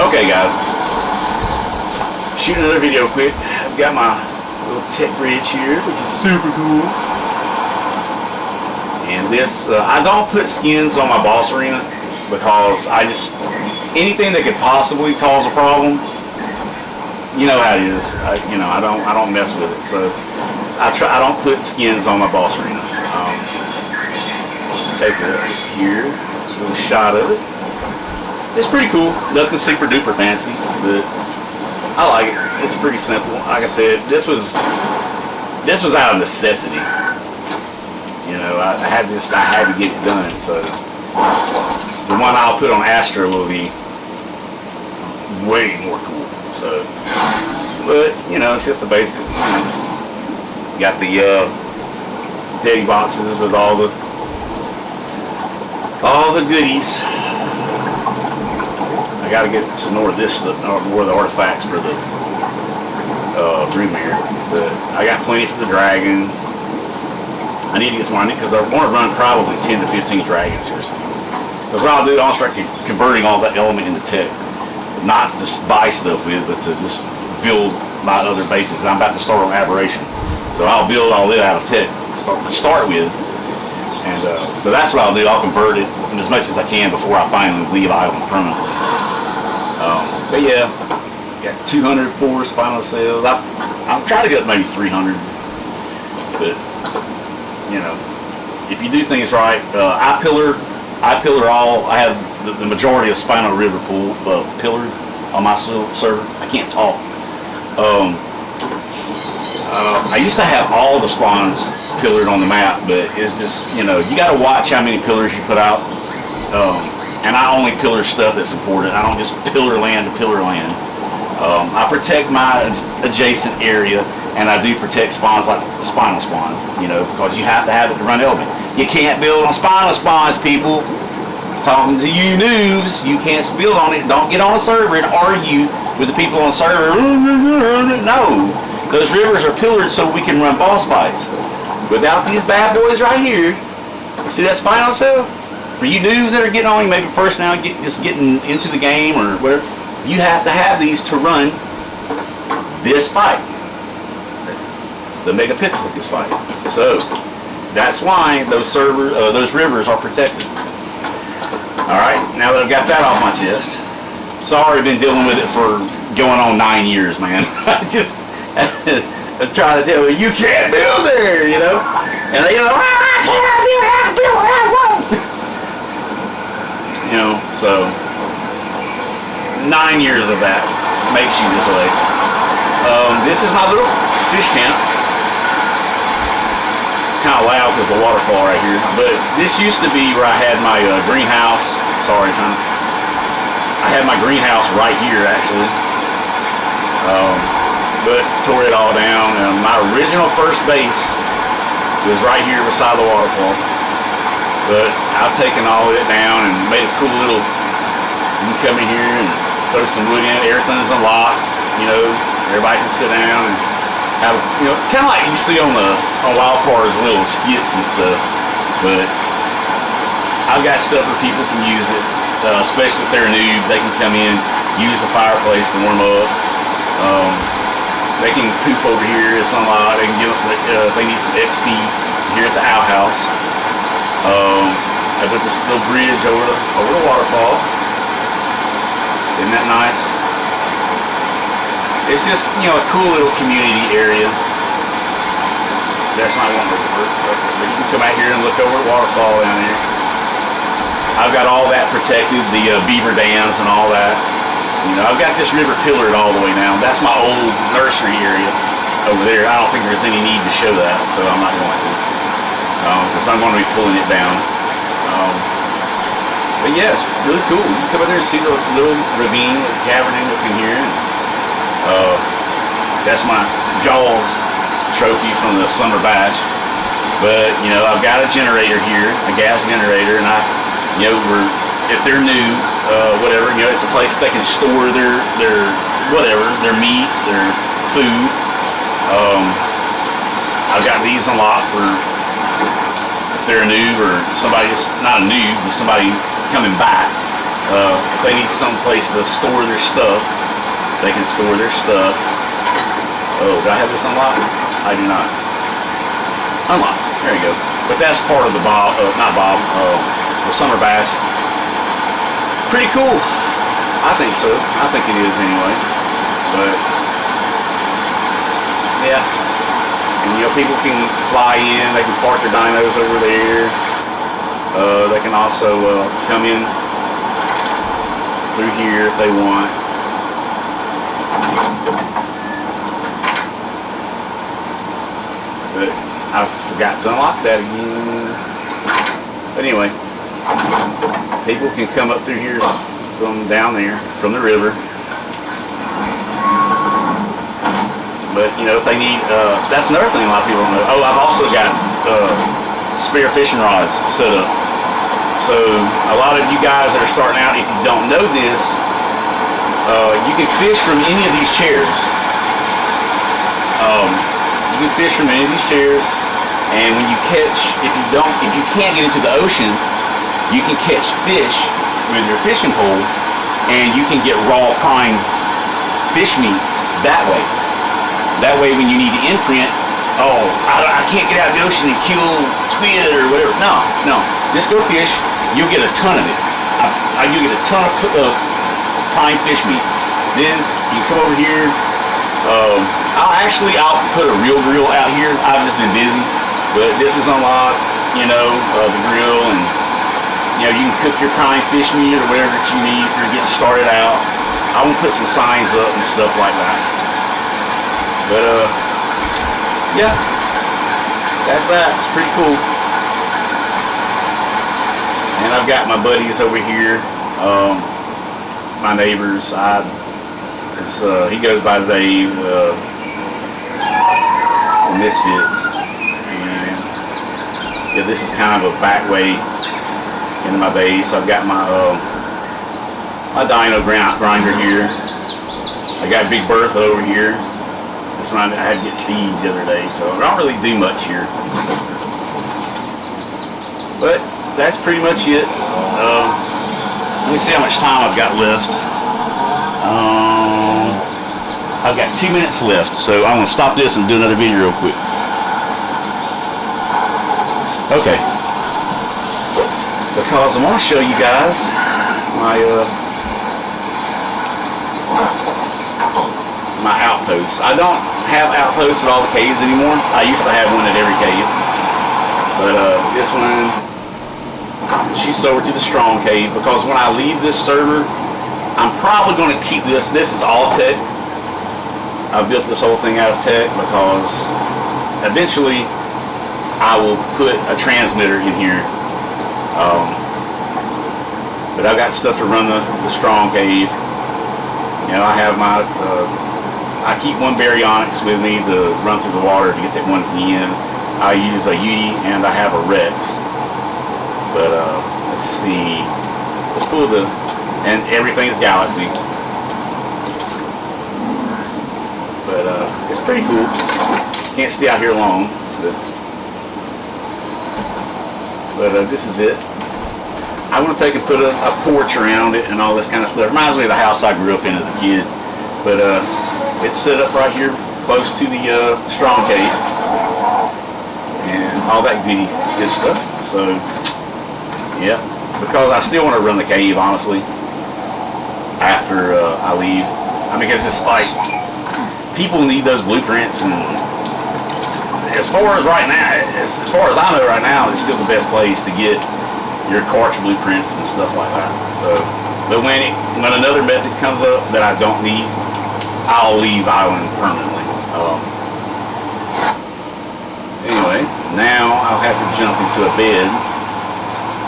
Okay, guys. Shoot another video quick. I've got my little tech bridge here, which is super cool. And this, I don't put skins on my boss arena because anything that could possibly cause a problem, you know how it is. I don't mess with it. So I don't put skins on my boss arena. Take it here, a little shot of it. It's pretty cool. Nothing super duper fancy, but I like it. It's pretty simple. Like I said, this was out of necessity. You know, I had to get it done. So the one I'll put on Astra will be way more cool. So, but you know, it's just a basic. You got the daddy boxes with all the goodies. I gotta get some more of this, more of the artifacts for the broodmare. But I got plenty for the dragon. I need to get some more because I want to run probably 10 to 15 dragons here soon. Because what I'll do, I'll start converting all that element into tech. Not to just buy stuff with, but to just build my other bases. I'm about to start on Aberration. So I'll build all that out of tech to start with. And so that's what I'll do. I'll convert it as much as I can before I finally leave Island permanently. But yeah, got 204 spinal cells. I'm trying to get maybe 300. But you know, if you do things right, I pillar all. I have the majority of Spinal River pool pillared on my server. I can't talk. I used to have all the spawns pillared on the map, but it's just, you know, you got to watch how many pillars you put out. And I only pillar stuff that's important. I don't just pillar land to pillar land. I protect my adjacent area, and I do protect spawns like the spinal spawn, you know, because you have to have it to run element. You can't build on spinal spawns, people. Talking to you noobs, you can't build on it. Don't get on a server and argue with the people on the server. No, those rivers are pillared so we can run boss fights. Without these bad boys right here, you see that spinal cell? For you noobs that are getting on, maybe first now, just getting into the game or whatever, you have to have these to run this fight, the Megapithecus fight. So that's why those rivers are protected. All right, now that I've got that off my chest, sorry, I've been dealing with it for going on 9 years, man. I'm trying to tell you can't build there, you know, and they go, I can't build what I want. You know, so 9 years of that makes you this way. This is my little fish camp. It's kind of loud because of the waterfall right here, but this used to be where I had my greenhouse. Sorry, son. I had my greenhouse right here, actually, but tore it all down. And my original first base was right here beside the waterfall, but I've taken all of it down and made a cool little. You can come in here and throw some wood in. Everything's unlocked. You know, everybody can sit down and have, you know, kind of like you see on Wild Cards, little skits and stuff. But I've got stuff where people can use it, especially if they're a noob. They can come in, use the fireplace to warm up. They can poop over here. It's unlocked. They can give us, they need some XP here at the outhouse. I put this little bridge over the waterfall. Isn't that nice? It's just, you know, a cool little community area. That's not one to work, but you can come out here and look over the waterfall down there. I've got all that protected, the beaver dams and all that. You know, I've got this river pillared all the way down. That's my old nursery area over there. I don't think there's any need to show that, so I'm not going to. Because I'm going to be pulling it down. But yeah, it's really cool. You can come out there and see the little ravine, caverning up in here. That's my Jaws trophy from the summer bash. But you know, I've got a generator here, a gas generator, and you know, if they're new, whatever, you know, it's a place that they can store their whatever, their meat, their food. I've got these unlocked for if they're a noob or somebody, not a noob, but somebody coming back. If they need some place to store their stuff, they can store their stuff. Oh, do I have this unlocked? I do not. Unlocked. There you go. But that's part of the the summer bash. Pretty cool. I think so. I think it is anyway. But yeah. And people can fly in. They can park their dinos over there. They can also come in through here if they want. But I forgot to unlock that again. But anyway, people can come up through here from down there, from the river. But if they need, that's another thing a lot of people don't know. Oh, I've also got spare fishing rods set up. So a lot of you guys that are starting out, if you don't know this, you can fish from any of these chairs. You can fish from any of these chairs, and when you catch, if you can't get into the ocean, you can catch fish with your fishing pole, and you can get raw prime fish meat that way. That way, when you need to imprint, I can't get out of the ocean and kill squid or whatever. No, just go fish. You'll get a ton of it. You'll get a ton of prime fish meat. Then you come over here. I'll put a real grill out here. I've just been busy, but this is unlocked. The grill, and you can cook your prime fish meat or whatever that you need if you're getting started out. I want to put some signs up and stuff like that. But yeah, that's that. It's pretty cool. And I've got my buddies over here, my neighbors. He goes by Zave, Misfits, and yeah, this is kind of a back way into my base. I've got my dino grinder here. I got Big Bertha over here. This one I had to get seeds the other day, so I don't really do much here. But that's pretty much it. Let me see how much time I've got left. I've got 2 minutes left, so I'm going to stop this and do another video real quick. Okay. Because I want to show you guys my outposts. I don't have outposts at all the caves anymore. I used to have one at every cave. But this one shoots over to the strong cave, because when I leave this server, I'm probably going to keep this. This is all tech. I built this whole thing out of tech because eventually I will put a transmitter in here. But I've got stuff to run the strong cave. I have my I keep one baryonyx with me to run through the water to get that one at the end. I use a Yeti and I have a Rex. But let's see. Let's pull and everything's Galaxy. But it's pretty cool. Can't stay out here long. But this is it. I want to take and put a porch around it and all this kind of stuff. Reminds me of the house I grew up in as a kid. But it's set up right here close to the strong cave and all that good stuff. So yeah, because I still want to run the cave, honestly, after I leave. Because it's like people need those blueprints, and as far as right now, as far as I know right now, it's still the best place to get your cartridge blueprints and stuff like that. So, but when another method comes up that I don't need, I'll leave Island permanently. Anyway, now I'll have to jump into a bed.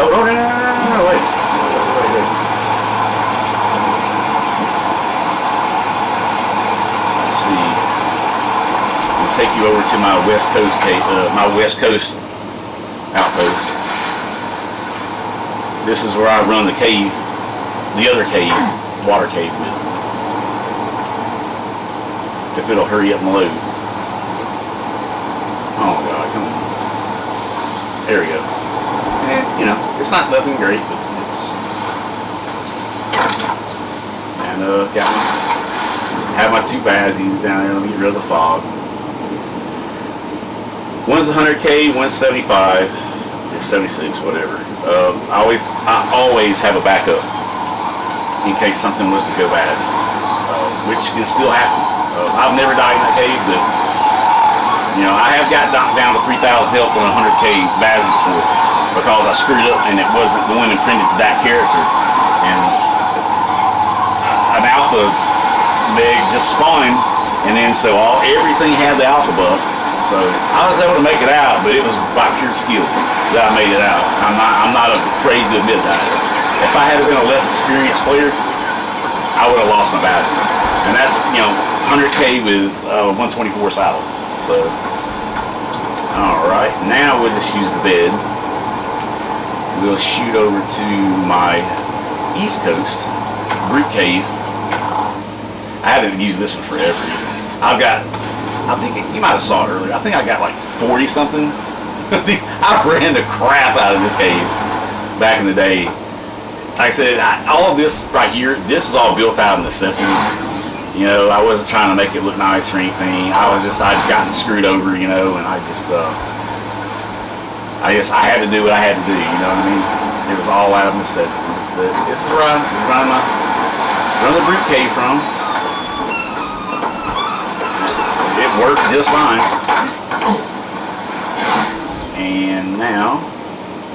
Oh, no, wait. Let's see. I'll take you over to my West Coast outpost. This is where I run the cave, the other cave, water cave with. If it'll hurry up and load. Oh my God, come on. There we go. It's not nothing great, but Have my two Bazzies down there. Let me get rid of the fog. One's 100K, one's 75. It's 76, whatever. I always have a backup in case something was to go bad, which can still happen. I've never died in that cave, but I have got knocked down to 3,000 health on a 100K Bazzie before because I screwed up and it wasn't the one imprinted to that character, and an alpha meg just spawned, and then so everything had the alpha buff. So I was able to make it out, but it was by pure skill that I made it out. I'm not afraid to admit that. If I had been a less experienced player, I would have lost my Bazzie. And that's 100K with 124 saddle. So, all right, now we'll just use the bed. We'll shoot over to my East Coast Brute Cave. I haven't used this one forever. I think you might have saw it earlier. I think I got like 40 something. I ran the crap out of this cave back in the day. Like I said, all of this right here, this is all built out of necessity. I wasn't trying to make it look nice or anything. I'd gotten screwed over, and I had to do what I had to do. You know what I mean? It was all out of necessity. But this is where I run the Brute Cave from. It worked just fine. And now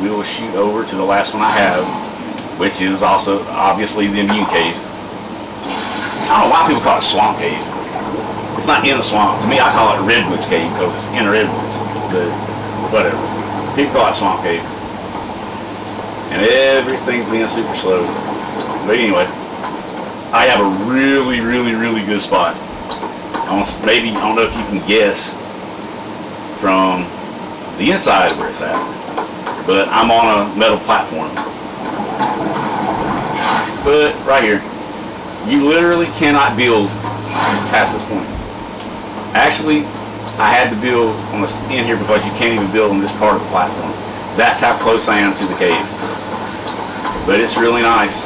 we will shoot over to the last one I have, which is also obviously the Immune Cave. I don't know why people call it Swamp Cave. It's not in the swamp. To me, I call it Redwoods Cave because it's in Redwoods. But whatever. People call it Swamp Cave. And everything's being super slow. But anyway, I have a really, really, really good spot. Maybe, I don't know if you can guess from the inside where it's at, but I'm on a metal platform. But right here, you literally cannot build past this point. Actually, I had to build on the end here because you can't even build on this part of the platform. That's how close I am to the cave. But it's really nice.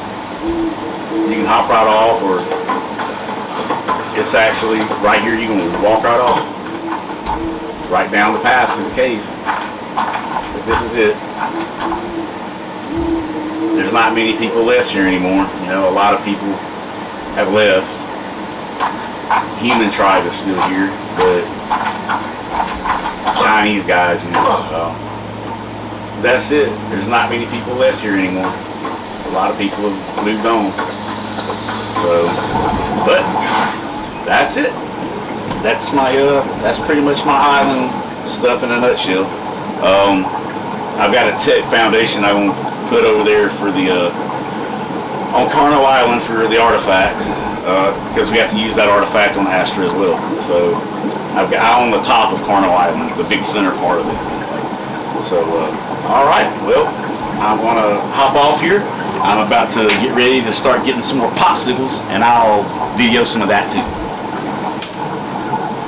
You can hop right off, or it's actually right here. You can walk right off, right down the path to the cave. But this is it. There's not many people left here anymore. A lot of people have left. Human tribe is still here, but Chinese guys, that's it. There's not many people left here anymore. A lot of people have moved on. So, but that's it. That's my that's pretty much my island stuff in a nutshell. I've got a tech foundation I'm gonna put over there for the on Carno Island for the artifact, because we have to use that artifact on Astra as well. So I'm on the top of Carno Island, the big center part of it. So all right, well, I'm gonna hop off here. I'm about to get ready to start getting some more popsicles, and I'll video some of that too.